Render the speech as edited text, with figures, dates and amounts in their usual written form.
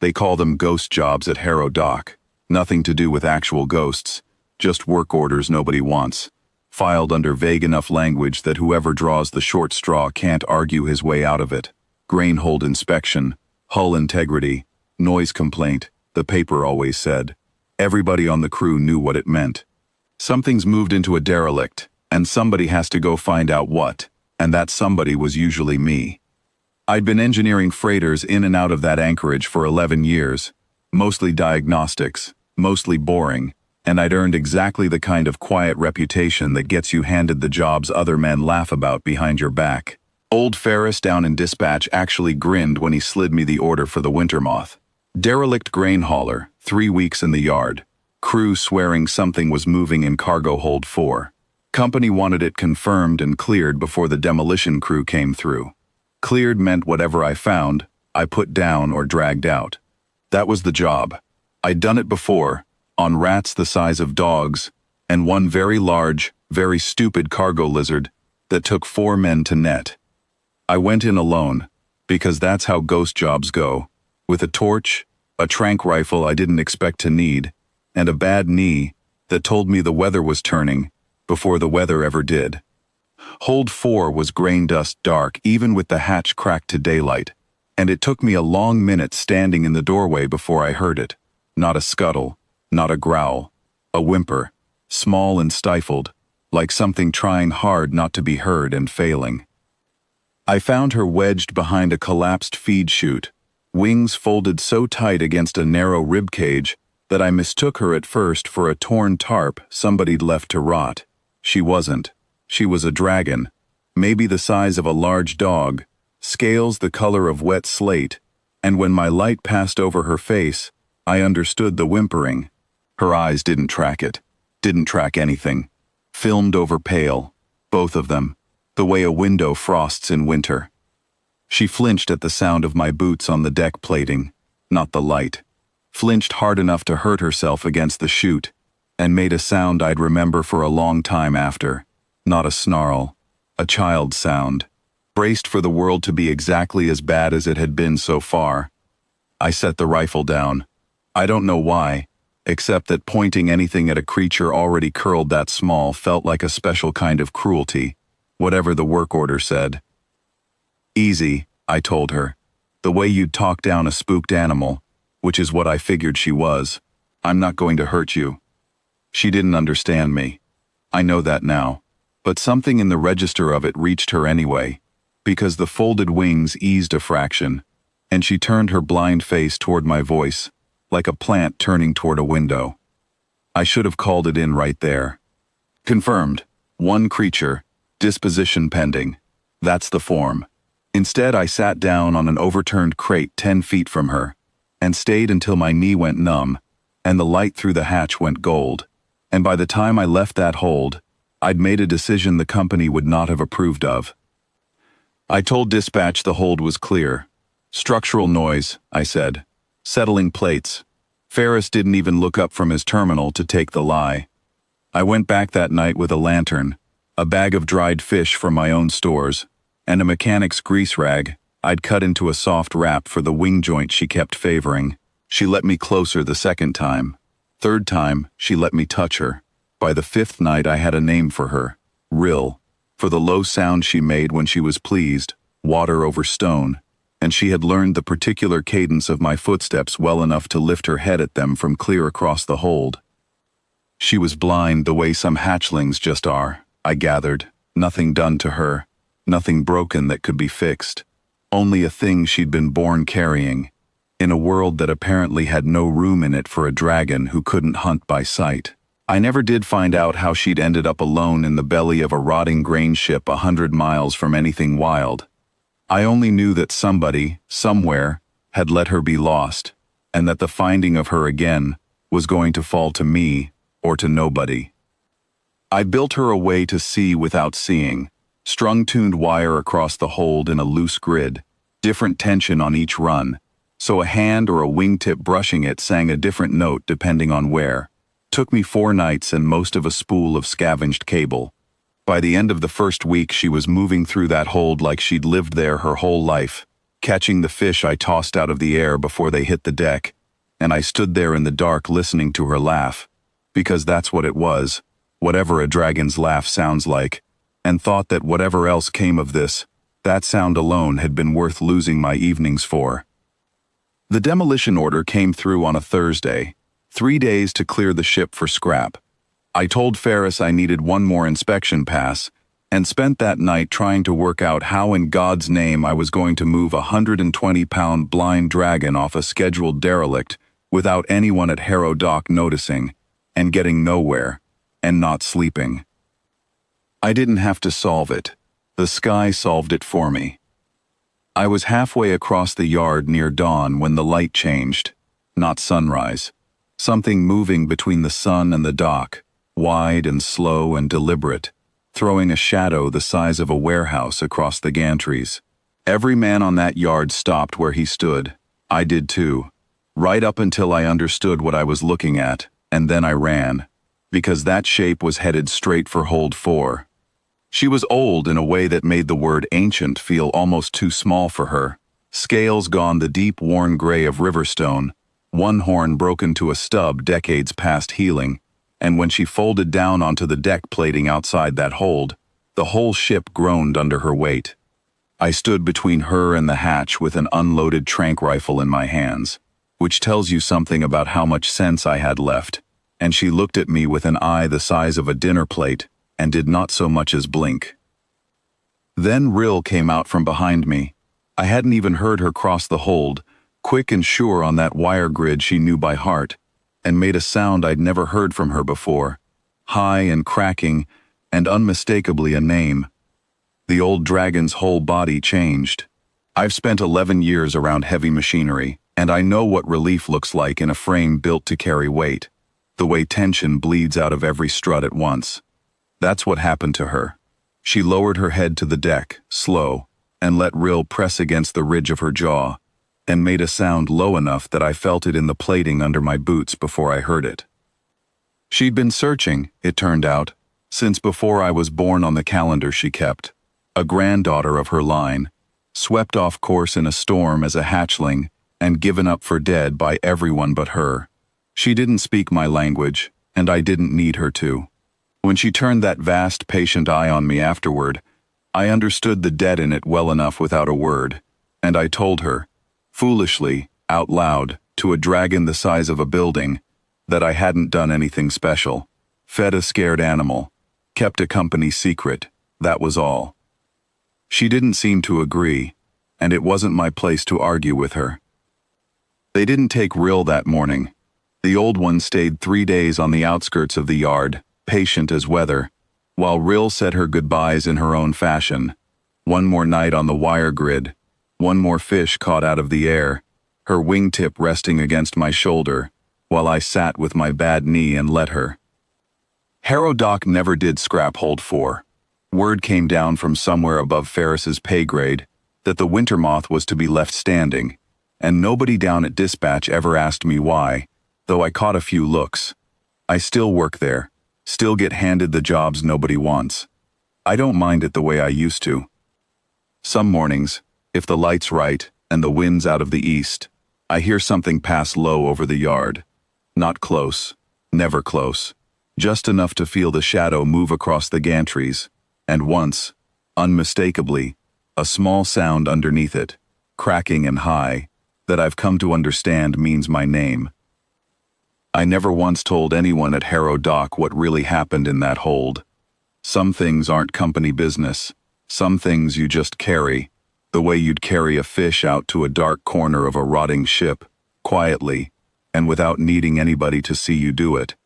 They call them ghost jobs at Harrow Dock. Nothing to do with actual ghosts, just work orders nobody wants, filed under vague enough language that whoever draws the short straw can't argue his way out of it. Grain hold inspection, hull integrity, noise complaint, the paper always said. Everybody on the crew knew what it meant. Something's moved into a derelict, and somebody has to go find out what, and that somebody was usually me. I'd been engineering freighters in and out of that anchorage for 11 years, mostly diagnostics, mostly boring, and I'd earned exactly the kind of quiet reputation that gets you handed the jobs other men laugh about behind your back. Old Ferris down in dispatch actually grinned when he slid me the order for the Wintermoth. Derelict grain hauler, 3 weeks in the yard. Crew swearing something was moving in cargo hold 4. Company wanted it confirmed and cleared before the demolition crew came through. Cleared meant whatever I found, I put down or dragged out. That was the job. I'd done it before, on rats the size of dogs, and one very large, very stupid cargo lizard that took 4 men to net. I went in alone, because that's how ghost jobs go, with a torch, a tranq rifle I didn't expect to need, and a bad knee that told me the weather was turning before the weather ever did. Hold 4 was grain dust dark even with the hatch cracked to daylight, and it took me a long minute standing in the doorway before I heard it. Not a scuttle, not a growl, a whimper, small and stifled, like something trying hard not to be heard and failing. I found her wedged behind a collapsed feed chute, wings folded so tight against a narrow rib cage that I mistook her at first for a torn tarp somebody'd left to rot. She wasn't. She was a dragon, maybe the size of a large dog, scales the color of wet slate, and when my light passed over her face, I understood the whimpering. Her eyes didn't track it, didn't track anything. Filmed over pale, both of them, the way a window frosts in winter. She flinched at the sound of my boots on the deck plating, not the light. Flinched hard enough to hurt herself against the chute, and made a sound I'd remember for a long time after. Not a snarl, a child's sound, braced for the world to be exactly as bad as it had been so far. I set the rifle down. I don't know why, except that pointing anything at a creature already curled that small felt like a special kind of cruelty, whatever the work order said. Easy, I told her, the way you'd talk down a spooked animal, which is what I figured she was. I'm not going to hurt you. She didn't understand me. I know that now. But something in the register of it reached her anyway, because the folded wings eased a fraction, and she turned her blind face toward my voice, like a plant turning toward a window. I should have called it in right there. Confirmed. 1 creature, disposition pending. That's the form. Instead, I sat down on an overturned crate 10 feet from her, and stayed until my knee went numb, and the light through the hatch went gold. And by the time I left that hold, I'd made a decision the company would not have approved of. I told dispatch the hold was clear. Structural noise, I said. Settling plates. Ferris didn't even look up from his terminal to take the lie. I went back that night with a lantern, a bag of dried fish from my own stores, and a mechanic's grease rag I'd cut into a soft wrap for the wing joint she kept favoring. She let me closer the 2nd time. 3rd time, she let me touch her. By the 5th night I had a name for her, Rill, for the low sound she made when she was pleased, water over stone, and she had learned the particular cadence of my footsteps well enough to lift her head at them from clear across the hold. She was blind the way some hatchlings just are, I gathered, nothing done to her, nothing broken that could be fixed, only a thing she'd been born carrying, in a world that apparently had no room in it for a dragon who couldn't hunt by sight. I never did find out how she'd ended up alone in the belly of a rotting grain ship 100 miles from anything wild. I only knew that somebody, somewhere, had let her be lost, and that the finding of her again was going to fall to me or to nobody. I built her a way to see without seeing, strung tuned wire across the hold in a loose grid, different tension on each run, so a hand or a wingtip brushing it sang a different note depending on where. Took me 4 nights and most of a spool of scavenged cable. By the end of the first week she was moving through that hold like she'd lived there her whole life, catching the fish I tossed out of the air before they hit the deck, and I stood there in the dark listening to her laugh, because that's what it was, whatever a dragon's laugh sounds like, and thought that whatever else came of this, that sound alone had been worth losing my evenings for. The demolition order came through on a Thursday, 3 days to clear the ship for scrap. I told Ferris I needed one more inspection pass, and spent that night trying to work out how in God's name I was going to move a 120-pound blind dragon off a scheduled derelict without anyone at Harrow Dock noticing, and getting nowhere, and not sleeping. I didn't have to solve it. The sky solved it for me. I was halfway across the yard near dawn when the light changed, not sunrise. Something moving between the sun and the dock, wide and slow and deliberate, throwing a shadow the size of a warehouse across the gantries. Every man on that yard stopped where he stood. I did too, right up until I understood what I was looking at, and then I ran, because that shape was headed straight for Hold 4. She was old in a way that made the word ancient feel almost too small for her. Scales gone the deep worn gray of Riverstone, one horn broken to a stub decades past healing, and when she folded down onto the deck plating outside that hold, the whole ship groaned under her weight. I stood between her and the hatch with an unloaded tranq rifle in my hands, which tells you something about how much sense I had left, and she looked at me with an eye the size of a dinner plate and did not so much as blink. Then Rill came out from behind me. I hadn't even heard her cross the hold, quick and sure on that wire grid she knew by heart, and made a sound I'd never heard from her before, high and cracking, and unmistakably a name. The old dragon's whole body changed. I've spent 11 years around heavy machinery, and I know what relief looks like in a frame built to carry weight, the way tension bleeds out of every strut at once. That's what happened to her. She lowered her head to the deck, slow, and let Rill press against the ridge of her jaw, and made a sound low enough that I felt it in the plating under my boots before I heard it. She'd been searching, it turned out, since before I was born on the calendar she kept, a granddaughter of her line, swept off course in a storm as a hatchling and given up for dead by everyone but her. She didn't speak my language, and I didn't need her to. When she turned that vast, patient eye on me afterward, I understood the dead in it well enough without a word, and I told her, foolishly, out loud, to a dragon the size of a building, that I hadn't done anything special, fed a scared animal, kept a company secret, that was all. She didn't seem to agree, and it wasn't my place to argue with her. They didn't take Rill that morning. The old one stayed 3 days on the outskirts of the yard, patient as weather, while Rill said her goodbyes in her own fashion. One more night on the wire grid, one more fish caught out of the air, her wingtip resting against my shoulder, while I sat with my bad knee and let her. Harrow Dock never did scrap Hold 4. Word came down from somewhere above Ferris's pay grade that the Wintermoth was to be left standing, and nobody down at dispatch ever asked me why, though I caught a few looks. I still work there, still get handed the jobs nobody wants. I don't mind it the way I used to. Some mornings, if the light's right and the wind's out of the east, I hear something pass low over the yard. Not close, never close, just enough to feel the shadow move across the gantries, and once, unmistakably, a small sound underneath it, cracking and high, that I've come to understand means my name. I never once told anyone at Harrow Dock what really happened in that hold. Some things aren't company business. Some things you just carry, the way you'd carry a fish out to a dark corner of a rotting ship, quietly, and without needing anybody to see you do it.